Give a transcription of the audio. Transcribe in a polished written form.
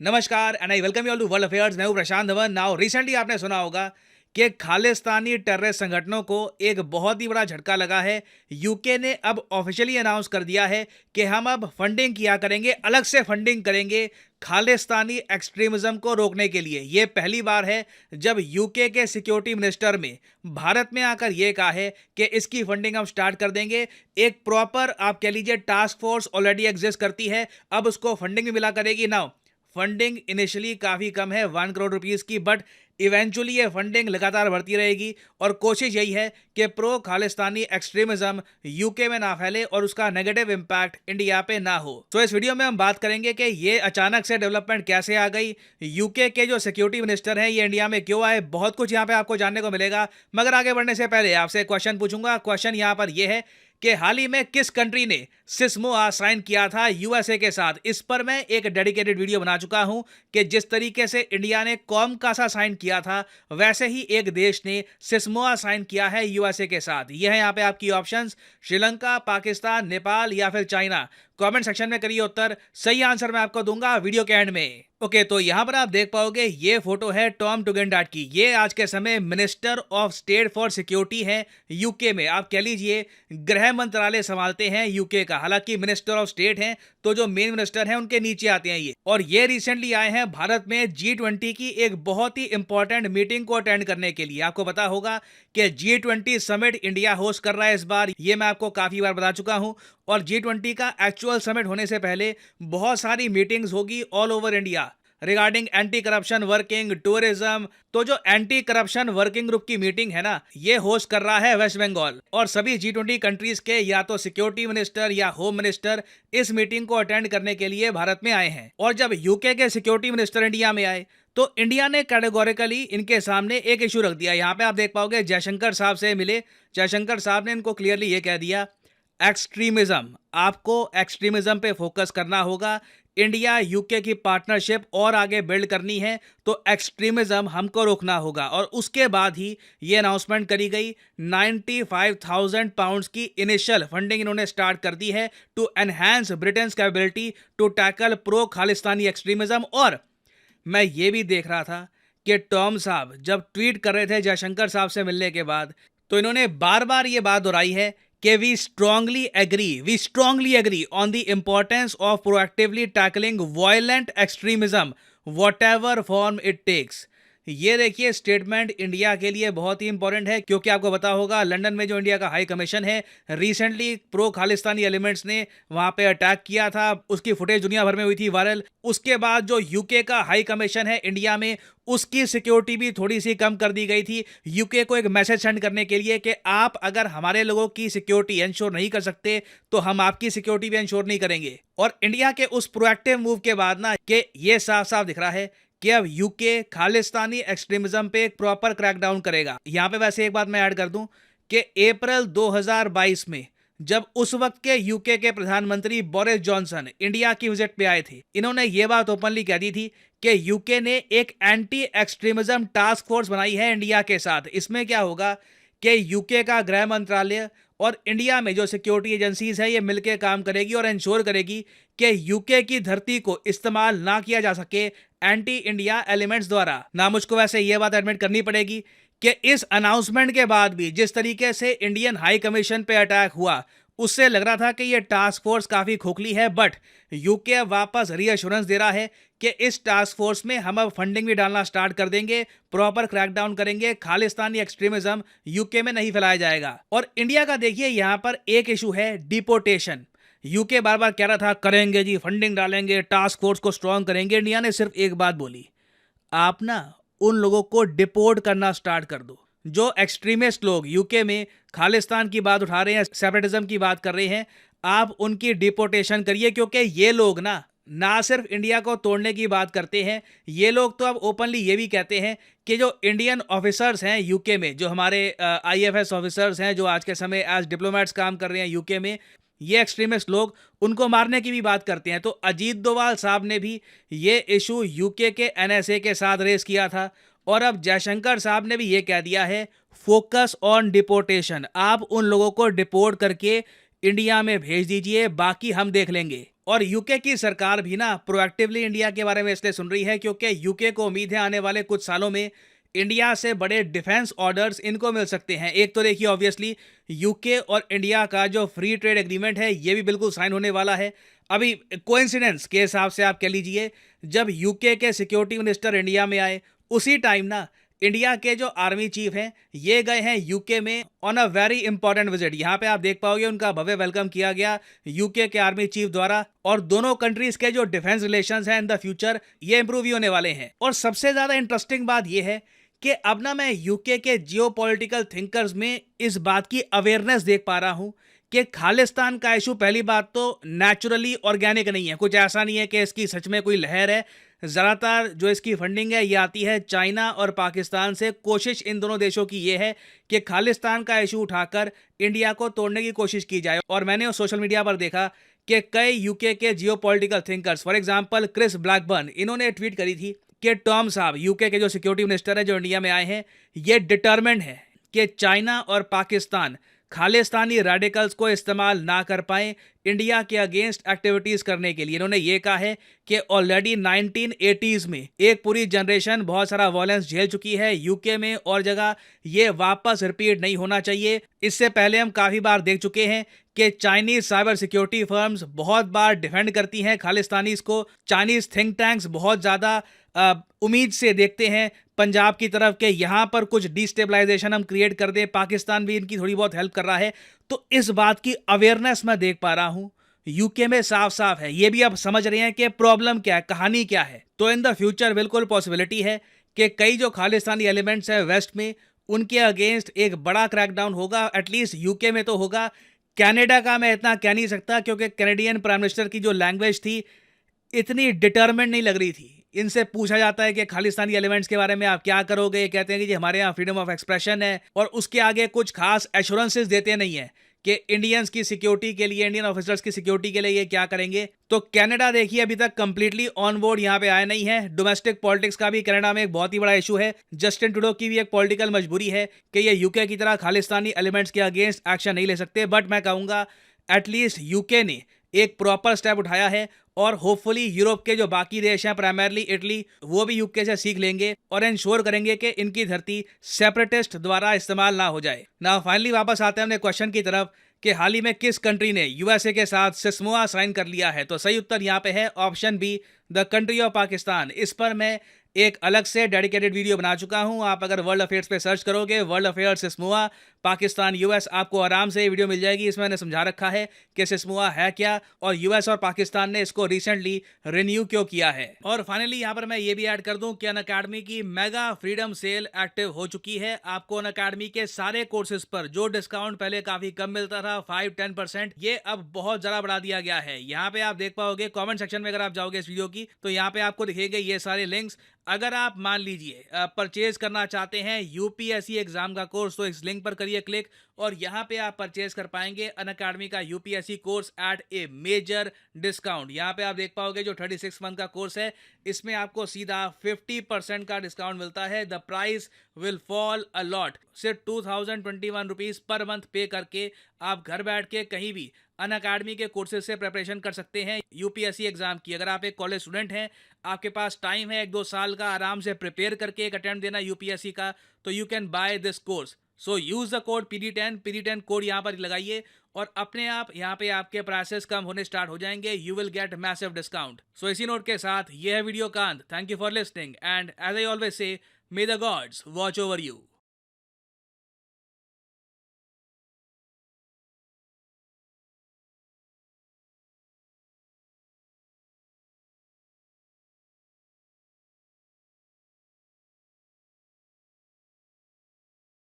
नमस्कार and I welcome you all to world affairs. मैं हूं प्रशांत धवन। नाउ रिसेंटली आपने सुना होगा कि खालिस्तानी टेररिस्ट संगठनों को एक बहुत ही बड़ा झटका लगा है। यूके ने अब ऑफिशियली अनाउंस कर दिया है कि हम अब फंडिंग किया करेंगे, अलग से फंडिंग करेंगे खालिस्तानी एक्सट्रीमिज्म को रोकने के लिए। यह पहली बार है जब यूके के सिक्योरिटी मिनिस्टर में भारत में आकर यह कहा है कि इसकी फंडिंग हम स्टार्ट कर देंगे। एक प्रॉपर आप कह लीजिए टास्क फोर्स ऑलरेडी एग्जिस्ट करती है, अब उसको फंडिंग भी मिला करेगी। नाउ फंडिंग इनिशियली काफ़ी कम है 1 करोड़ रुपीस की, बट इवेंचुअली ये फंडिंग लगातार बढ़ती रहेगी और कोशिश यही है कि प्रो खालिस्तानी एक्सट्रीमिज्म यूके में ना फैले और उसका नेगेटिव इम्पैक्ट इंडिया पे ना हो। तो इस वीडियो में हम बात करेंगे कि ये अचानक से डेवलपमेंट कैसे आ गई, यूके के जो सिक्योरिटी मिनिस्टर हैं ये इंडिया में क्यों आए, बहुत कुछ यहाँ पे आपको जानने को मिलेगा। मगर आगे बढ़ने से पहले आपसे एक क्वेश्चन पूछूंगा। क्वेश्चन यहाँ पर यह है कि हाल ही में किस कंट्री ने सिस्मोआ साइन किया था यूएसए के साथ। इस पर मैं एक डेडिकेटेड वीडियो बना चुका हूं कि जिस तरीके से इंडिया ने कॉम कासा साइन किया था वैसे ही एक देश ने सिस्मोआ साइन किया है यूएसए के साथ। यह है यहाँ पे आपकी ऑप्शंस, श्रीलंका, पाकिस्तान, नेपाल या फिर चाइना। कमेंट सेक्शन में करिए उत्तर, सही आंसर मैं आपको दूंगा वीडियो के एंड में। ओके, तो यहां पर आप देख पाओगे ये फोटो है टॉम टुगेंडाट की। ये आज के समय minister of state for security है यूके में। आप कह लीजिए गृह मंत्रालय संभालते हैं यूके का। हालांकि मिनिस्टर ऑफ स्टेट हैं तो जो मेन मिनिस्टर हैं उनके नीचे आते हैं ये। और ये रिसेंटली आए हैं भारत में G20 की एक बहुत ही इंपॉर्टेंट मीटिंग को अटेंड करने के लिए। आपको पता होगा कि G20 समिट इंडिया होस्ट कर रहा है इस बार, ये मैं आपको काफी बार बता चुका हूं। और G20 का एक्चुअल समिट होने से पहले बहुत सारी मीटिंग्स होगी all over India regarding anti corruption working, tourism. तो जो एंटी करप्शन वर्किंग ग्रुप की मीटिंग है ना, ये होस्ट कर रहा है वेस्ट बंगाल। और सभी G20 कंट्रीज के या तो सिक्योरिटी मिनिस्टर या होम मिनिस्टर इस मीटिंग को अटेंड करने के लिए भारत में आए हैं। और जब यूके के सिक्योरिटी मिनिस्टर इंडिया में आए तो इंडिया ने कैटेगोरिकली इनके सामने एक इशू रख दिया। यहाँ पे आप देख पाओगे जयशंकर साहब से मिले। जयशंकर साहब ने इनको क्लियरली ये कह दिया, एक्सट्रीमिज्म, आपको एक्सट्रीमिज्म पे फोकस करना होगा। इंडिया यूके की पार्टनरशिप और आगे बिल्ड करनी है तो एक्सट्रीमिज्म हमको रोकना होगा। और उसके बाद ही ये अनाउंसमेंट करी गई। 95,000 पाउंड्स की इनिशियल फंडिंग इन्होंने स्टार्ट कर दी है to enhance Britain's capability to tackle pro Khalistani extremism. और मैं ये भी देख रहा था कि टॉम साहब जब ट्वीट कर रहे थे जयशंकर साहब से मिलने के बाद, तो इन्होंने बार बार ये बात दोहराई है कि we strongly agree on the importance of proactively tackling violent extremism whatever form it takes. ये देखिए स्टेटमेंट इंडिया के लिए बहुत ही इंपॉर्टेंट है, क्योंकि आपको पता होगा लंदन में जो इंडिया का हाई कमीशन है, रिसेंटली प्रो खालिस्तानी एलिमेंट्स ने वहां पे अटैक किया था। उसकी फुटेज दुनिया भर में हुई थी वायरल। उसके बाद जो यूके का हाई कमीशन है इंडिया में, उसकी सिक्योरिटी भी थोड़ी सी कम कर दी गई थी यूके को एक मैसेज सेंड करने के लिए कि आप अगर हमारे लोगों की सिक्योरिटी इंश्योर नहीं कर सकते तो हम आपकी सिक्योरिटी भी इंश्योर नहीं करेंगे। और इंडिया के उस प्रोएक्टिव मूव के बाद ना कि ये साफ साफ दिख रहा है कि अब यूके खालिस्तानी एक्सट्रीमिज्म पे एक प्रॉपर क्रैकडाउन करेगा। यहां पे वैसे एक बात मैं ऐड कर दूं कि अप्रैल 2022 में जब उस वक्त के यूके के प्रधानमंत्री बोरिस जॉनसन इंडिया की विजिट पे आए थे, इन्होंने ये बात ओपनली कह दी थी कि यूके ने एक एंटी एक्सट्रीमिज्म टास्क फोर्स बनाई है इंडिया के साथ। इसमें क्या होगा कि यूके का गृह मंत्रालय और इंडिया में जो सिक्योरिटी एजेंसीज है ये मिलकर काम करेगी और इंश्योर करेगी कि यूके की धरती को इस्तेमाल ना किया जा सके एंटी इंडिया एलिमेंट्स द्वारा। ना मुझको वैसे ये बात एडमिट करनी पड़ेगी कि इस अनाउंसमेंट के बाद भी जिस तरीके से इंडियन हाई कमीशन पे अटैक हुआ, उससे लग रहा था कि ये टास्क फोर्स काफी खोखली है। बट यूके वापस रीअश्योरेंस दे रहा है कि इस टास्क फोर्स में हम अब फंडिंग भी डालना स्टार्ट कर देंगे, प्रॉपर क्रैकडाउन करेंगे, खालिस्तानी एक्सट्रीमिज्म यूके में नहीं फैलाया जाएगा। और इंडिया का देखिए यहां पर एक इशू है डिपोर्टेशन। यूके बार बार कह रहा था करेंगे जी, फंडिंग डालेंगे, टास्क फोर्स को स्ट्रॉन्ग करेंगे। इंडिया ने सिर्फ एक बात बोली, आप ना उन लोगों को डिपोर्ट करना स्टार्ट कर दो जो एक्सट्रीमिस्ट लोग यूके में खालिस्तान की बात उठा रहे हैं, सेपरेटिज्म की बात कर रहे हैं। आप उनकी डिपोर्टेशन करिए, क्योंकि ये लोग ना सिर्फ इंडिया को तोड़ने की बात करते हैं, ये लोग तो अब ओपनली ये भी कहते हैं कि जो इंडियन ऑफिसर्स हैं यूके में, जो हमारे आईएफएस ऑफिसर्स हैं जो आज के समय एज डिप्लोमेट्स काम कर रहे हैं यूके में, ये एक्सट्रीमिस्ट लोग उनको मारने की भी बात करते हैं। तो अजीत डोभाल साहब ने भी ये इशू यूके के एनएसए के साथ रेस किया था। और अब जयशंकर साहब ने भी ये कह दिया है, फोकस ऑन डिपोर्टेशन, आप उन लोगों को डिपोर्ट करके इंडिया में भेज दीजिए, बाकी हम देख लेंगे। और यूके की सरकार भी ना प्रोएक्टिवली इंडिया के बारे में इसलिए सुन रही है क्योंकि यूके को उम्मीद है आने वाले कुछ सालों में इंडिया से बड़े डिफेंस ऑर्डर्स इनको मिल सकते हैं। एक तो देखिए ऑब्वियसली यूके और इंडिया का जो फ्री ट्रेड एग्रीमेंट है ये भी बिल्कुल साइन होने वाला है। अभी कोइंसिडेंस के हिसाब से आप कह लीजिए, जब यूके के सिक्योरिटी मिनिस्टर इंडिया में आए उसी टाइम ना इंडिया के जो आर्मी चीफ हैं ये गए हैं यूके में on a very important visit. यहाँ पे आप देख पाओगे उनका भव्य वेलकम किया गया यूके के आर्मी चीफ द्वारा, और दोनों कंट्रीज के जो डिफेंस रिलेशंस हैं इन द फ्यूचर ये इंप्रूव ही होने वाले हैं। और सबसे ज्यादा इंटरेस्टिंग बात ये है कि अब ना मैं यूके के जियोपॉलिटिकल थिंकर्स में इस बात की अवेयरनेस देख पा रहा हूं कि खालिस्तान का इशू पहली बात तो नेचुरली ऑर्गेनिक नहीं है। कुछ ऐसा नहीं है कि इसकी सच में कोई लहर है। ज़्यादातर जो इसकी फंडिंग है ये आती है चाइना और पाकिस्तान से। कोशिश इन दोनों देशों की ये है कि खालिस्तान का इशू उठाकर इंडिया को तोड़ने की कोशिश की जाए। और मैंने उस सोशल मीडिया पर देखा कि कई यूके के geopolitical thinkers, for example Chris Blackburn, इन्होंने ट्वीट करी थी कि टॉम साहब, यूके के जो सिक्योरिटी मिनिस्टर है जो इंडिया में आए हैं, ये डिटर्मिन्ड है कि चाइना और पाकिस्तान खालिस्तानी रेडिकल्स को इस्तेमाल ना कर पाएं इंडिया के अगेंस्ट एक्टिविटीज करने के लिए। इन्होंने ये कहा है कि ऑलरेडी 1980s में एक पूरी जनरेशन बहुत सारा वायलेंस झेल चुकी है यूके में और जगह, ये वापस रिपीट नहीं होना चाहिए। इससे पहले हम काफी बार देख चुके हैं कि चाइनीज साइबर सिक्योरिटी फर्म्स बहुत बार डिफेंड करती हैं खालिस्तानीज को। चाइनीज थिंक टैंक्स बहुत ज्यादा उम्मीद से देखते हैं पंजाब की तरफ के यहाँ पर कुछ डिस्टेबलाइजेशन हम क्रिएट कर दें। पाकिस्तान भी इनकी थोड़ी बहुत हेल्प कर रहा है। तो इस बात की अवेयरनेस मैं देख पा रहा हूँ यूके में साफ साफ है। ये भी अब समझ रहे हैं कि प्रॉब्लम क्या है, कहानी क्या है। तो इन द फ्यूचर बिल्कुल पॉसिबिलिटी है कि कई जो खालिस्तानी एलिमेंट्स हैं वेस्ट में उनके अगेंस्ट एक बड़ा क्रैकडाउन होगा। एटलीस्ट यूके में तो होगा। कनाडा का मैं इतना कह नहीं सकता क्योंकि कैनेडियन प्राइम मिनिस्टर की जो लैंग्वेज थी इतनी डिटर्मिन्ड नहीं लग रही थी। इनसे पूछा जाता है कि खालिस्तानी एलिमेंट्स के बारे में आप क्या करोगे, ये कहते हैं कि जी हमारे यहाँ फ्रीडम ऑफ एक्सप्रेशन है, और उसके आगे कुछ खास एश्योरेंसेस देते नहीं है कि इंडियंस की सिक्योरिटी के लिए, इंडियन ऑफिसर्स की सिक्योरिटी के लिए ये क्या करेंगे। तो कनाडा देखिए अभी तक कंप्लीटली ऑन बोर्ड यहाँ पे आया नहीं है। डोमेस्टिक पॉलिटिक्स का भी कनाडा में एक बहुत ही बड़ा इशू है। जस्टिन ट्रूडो की भी एक पॉलिटिकल मजबूरी है कि ये यूके की तरह खालिस्तानी एलिमेंट्स के अगेंस्ट एक्शन नहीं ले सकते। बट मैं कहूँगा एटलीस्ट यूके ने एक प्रॉपर स्टेप उठाया है और होपफुली यूरोप के जो बाकी देश हैं, प्राइमरली इटली, वो भी यूके से सीख लेंगे और इंश्योर करेंगे कि इनकी धरती सेपरेटिस्ट द्वारा इस्तेमाल ना हो जाए। ना फाइनली वापस आते हैं अपने क्वेश्चन की तरफ कि हाल ही में किस कंट्री ने यूएसए के साथ सिस्मोआ साइन कर लिया है। तो सही उत्तर यहाँ पे है option B, the country of Pakistan. इस पर मैं एक अलग से डेडिकेटेड वीडियो बना चुका हूं। आप अगर वर्ल्ड अफेयर्स पे सर्च करोगे वर्ल्ड अफेयर्स सिस्मोआ पाकिस्तान यूएस, आपको आराम से ये वीडियो मिल जाएगी। इसमें मैंने समझा रखा है कि सिस्मोआ है क्या और यूएस और पाकिस्तान ने इसको रिसेंटली रिन्यू क्यों किया है। और फाइनली यहाँ पर मैं ये भी ऐड कर दूं कि अनअकैडमी की मेगा फ्रीडम सेल एक्टिव हो चुकी है। आपको अनअकैडमी के सारे कोर्सेज पर जो डिस्काउंट पहले काफी कम मिलता था 5-10%, ये अब बहुत ज्यादा बढ़ा दिया गया है। यहाँ पे आप देख पाओगे कॉमेंट सेक्शन में, अगर आप जाओगे इस वीडियो की तो यहाँ पे आपको दिखेंगे ये सारे लिंक्स। अगर आप मान लीजिए परचेज करना चाहते हैं यूपीएससी एग्जाम का कोर्स तो इस लिंक पर करिए क्लिक और यहाँ पे आप परचेज कर पाएंगे अनअकैडमी का UPSC course at a major discount. यहाँ पे आप देख पाओगे जो 36 मंथ का कोर्स है इसमें आपको सीधा 50% का डिस्काउंट मिलता है। The price will fall a lot. सिर्फ 2021 रुपीज पर मंथ पे करके आप घर बैठ के कहीं भी अनअकैडमी के कोर्सेज से प्रिपरेशन कर सकते हैं यूपीएससी एग्जाम की। अगर आप एक कॉलेज स्टूडेंट हैं, आपके पास टाइम है 1-2 साल का आराम से प्रिपेयर करके एक अटेम्प्ट देना यूपीएससी का, तो you can by this course. So use the code PD10 code यहाँ पर लगाइए और अपने आप यहाँ पे आपके प्राइसेस कम होने स्टार्ट हो जाएंगे। You will get massive discount. So इसी नोट के साथ ये है वीडियो का अंत। Thank you for listening and as I always say, may the gods watch over you.